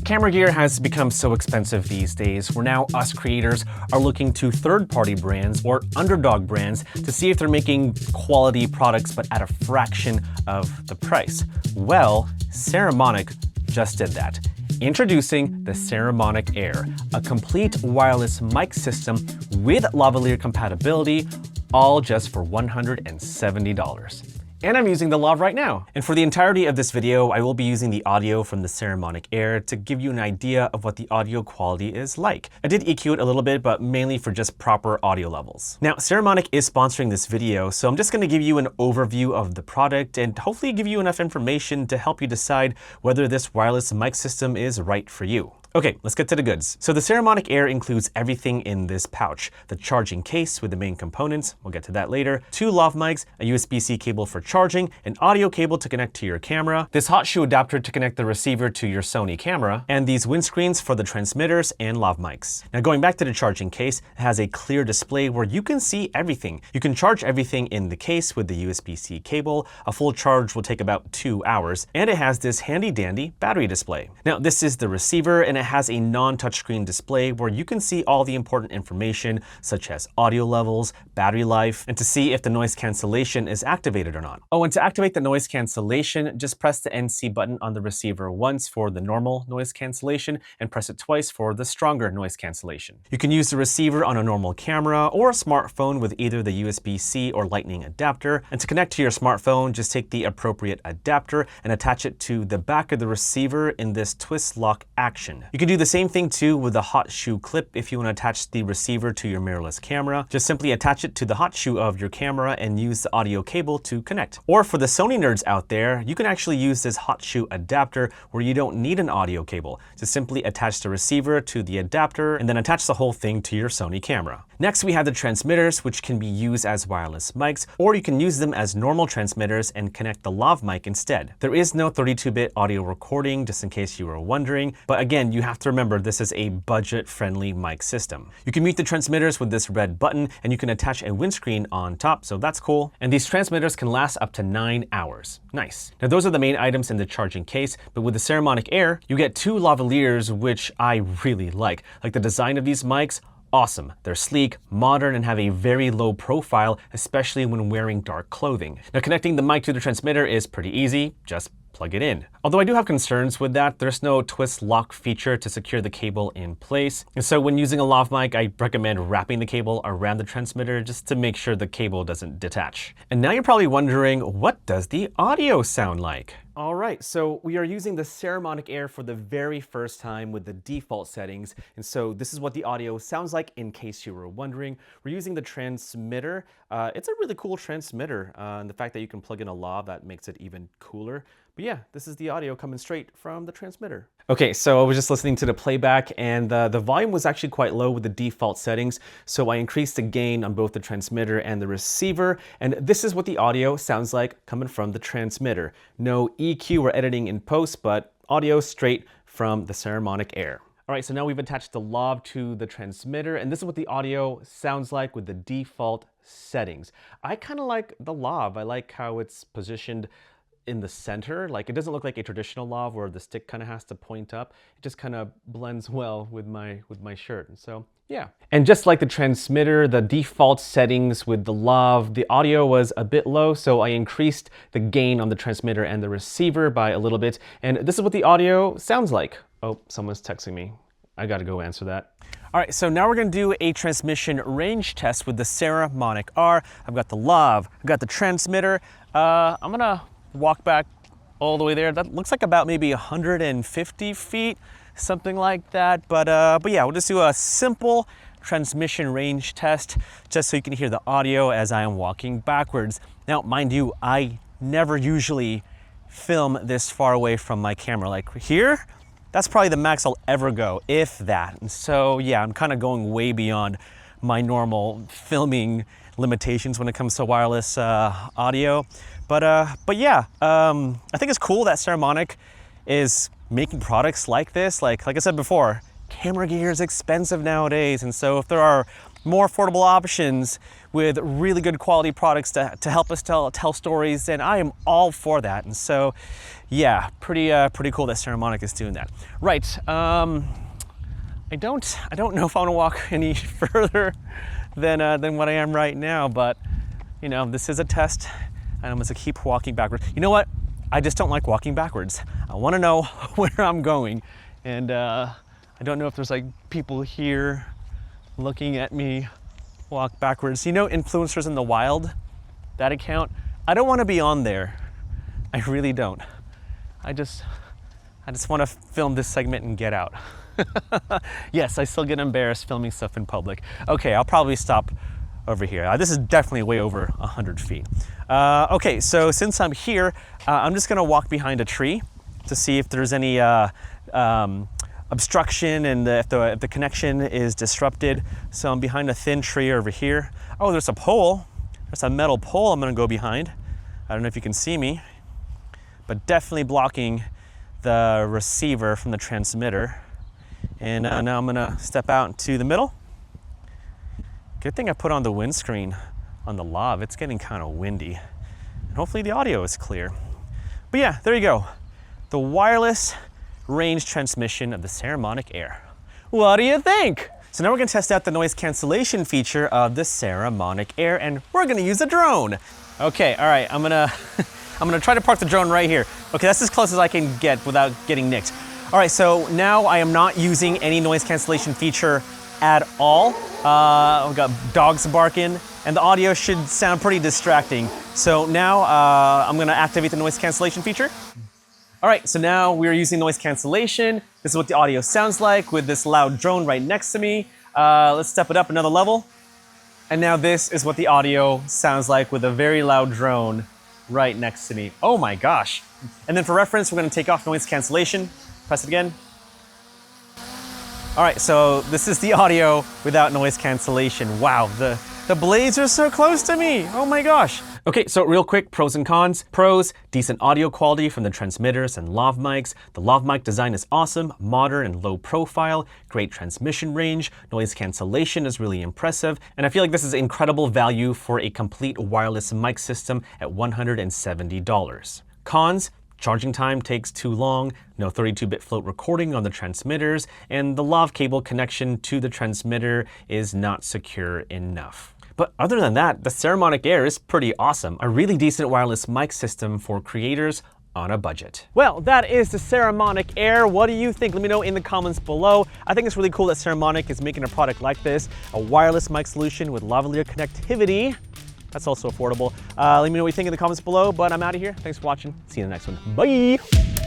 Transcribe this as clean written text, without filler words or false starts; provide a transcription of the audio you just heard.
Camera gear has become so expensive these days, where now us creators are looking to third-party brands or underdog brands to see if they're making quality products but at a fraction of the price. Well, Saramonic just did that. Introducing the Saramonic Air, a complete wireless mic system with lavalier compatibility, all just for $170. And I'm using the Lav right now. And for the entirety of this video, I will be using the audio from the Saramonic Air to give you an idea of what the audio quality is like. I did EQ it a little bit, but mainly for just proper audio levels. Now, Saramonic is sponsoring this video, so I'm just gonna give you an overview of the product and hopefully give you enough information to help you decide whether this wireless mic system is right for you. Okay, let's get to the goods. So the Saramonic Air includes everything in this pouch. The charging case with the main components, we'll get to that later, 2 lav mics, a USB-C cable for charging, an audio cable to connect to your camera, this hot shoe adapter to connect the receiver to your Sony camera, and these windscreens for the transmitters and lav mics. Now going back to the charging case, it has a clear display where you can see everything. You can charge everything in the case with the USB-C cable. A full charge will take about 2 hours, and it has this handy dandy battery display. Now this is the receiver, and it has a non-touchscreen display where you can see all the important information such as audio levels, battery life, and to see if the noise cancellation is activated or not. Oh, and to activate the noise cancellation, just press the NC button on the receiver once for the normal noise cancellation and press it twice for the stronger noise cancellation. You can use the receiver on a normal camera or a smartphone with either the USB-C or Lightning adapter. And to connect to your smartphone, just take the appropriate adapter and attach it to the back of the receiver in this twist lock action. You can do the same thing too with the hot shoe clip if you want to attach the receiver to your mirrorless camera. Just simply attach it to the hot shoe of your camera and use the audio cable to connect. Or for the Sony nerds out there, you can actually use this hot shoe adapter where you don't need an audio cable. Just simply attach the receiver to the adapter and then attach the whole thing to your Sony camera. Next, we have the transmitters, which can be used as wireless mics, or you can use them as normal transmitters and connect the lav mic instead. There is no 32-bit audio recording, just in case you were wondering, but again, you have to remember this is a budget-friendly mic system. You can mute the transmitters with this red button, and you can attach a windscreen on top, so that's cool. And these transmitters can last up to 9 hours. Nice. Now those are the main items in the charging case, but with the Saramonic Air, you get 2 lavaliers, which I really like. Like the design of these mics, awesome. They're sleek, modern, and have a very low profile, especially when wearing dark clothing. Now connecting the mic to the transmitter is pretty easy, just plug it in. Although I do have concerns with that, there's no twist lock feature to secure the cable in place. And so when using a lav mic, I recommend wrapping the cable around the transmitter just to make sure the cable doesn't detach. And now you're probably wondering, what does the audio sound like? All right, so we are using the Saramonic Air for the very first time with the default settings. And so this is what the audio sounds like in case you were wondering. We're using the transmitter. It's a really cool transmitter. And the fact that you can plug in a lav, that makes it even cooler. But yeah, this is the audio coming straight from the transmitter. Okay, so I was just listening to the playback and the volume was actually quite low with the default settings. So I increased the gain on both the transmitter and the receiver. And this is what the audio sounds like coming from the transmitter. No EQ or editing in post, but audio straight from the Saramonic Air. All right, so now we've attached the lav to the transmitter, and this is what the audio sounds like with the default settings. I kind of like the lav. I like how it's positioned in the center. Like, it doesn't look like a traditional lav where the stick kind of has to point up. It just kind of blends well with my shirt. And so yeah. And just like the transmitter, the default settings with the lav, the audio was a bit low, so I increased the gain on the transmitter and the receiver by a little bit. And this is what the audio sounds like. Oh, someone's texting me. I gotta go answer that. All right, so now we're gonna do a transmission range test with the Saramonic R. I've got the lav, I've got the transmitter. I'm gonna walk back all the way there. That looks like about maybe 150 feet, something like that. But yeah, we'll just do a simple transmission range test just so you can hear the audio as I am walking backwards. Now, mind you, I never usually film this far away from my camera. Like here, that's probably the max I'll ever go, if that. And so yeah, I'm kind of going way beyond my normal filming limitations when it comes to wireless audio. But yeah, I think it's cool that Saramonic is making products like this. Like I said before, camera gear is expensive nowadays. And so if there are more affordable options with really good quality products to help us tell stories, and I am all for that. And so, yeah, pretty cool that Saramonic is doing that. Right. I don't know if I want to walk any further than what I am right now, but you know, this is a test, and I'm going to keep walking backwards. You know what? I just don't like walking backwards. I want to know where I'm going, and I don't know if there's like people here looking at me walk backwards. You know, influencers in the wild, that account, I don't want to be on there. I really don't. I just want to film this segment and get out. Yes, I still get embarrassed filming stuff in public. Okay, I'll probably stop over here. This is definitely way over 100 feet. Okay, so since I'm here, I'm just gonna walk behind a tree to see if there's any obstruction and if the connection is disrupted. So I'm behind a thin tree over here. Oh, there's a pole. There's a metal pole I'm gonna go behind. I don't know if you can see me, but definitely blocking the receiver from the transmitter. And now I'm gonna step out into the middle. Good thing I put on the windscreen on the lav. It's getting kind of windy. And hopefully the audio is clear. But yeah, there you go. The wireless range transmission of the Saramonic Air. What do you think? So now we're gonna test out the noise cancellation feature of the Saramonic Air, and we're gonna use a drone. Okay, all right, I'm gonna try to park the drone right here. Okay, that's as close as I can get without getting nicked. All right, so now I am not using any noise cancellation feature at all. We've got dogs barking, and the audio should sound pretty distracting. So now I'm gonna activate the noise cancellation feature. All right, so now we're using noise cancellation. This is what the audio sounds like with this loud drone right next to me. Let's step it up another level. And now this is what the audio sounds like with a very loud drone right next to me. Oh my gosh. And then for reference, we're gonna take off noise cancellation. Press it again. All right, so this is the audio without noise cancellation. Wow, the blades are so close to me. Oh my gosh. Okay, so real quick, pros and cons. Pros, decent audio quality from the transmitters and lav mics. The lav mic design is awesome, modern and low profile, great transmission range, noise cancellation is really impressive, and I feel like this is incredible value for a complete wireless mic system at $170. Cons, charging time takes too long, no 32-bit float recording on the transmitters, and the lav cable connection to the transmitter is not secure enough. But other than that, the Saramonic Air is pretty awesome. A really decent wireless mic system for creators on a budget. Well, that is the Saramonic Air. What do you think? Let me know in the comments below. I think it's really cool that Saramonic is making a product like this, a wireless mic solution with lavalier connectivity. That's also affordable. Let me know what you think in the comments below, but I'm out of here. Thanks for watching. See you in the next one. Bye.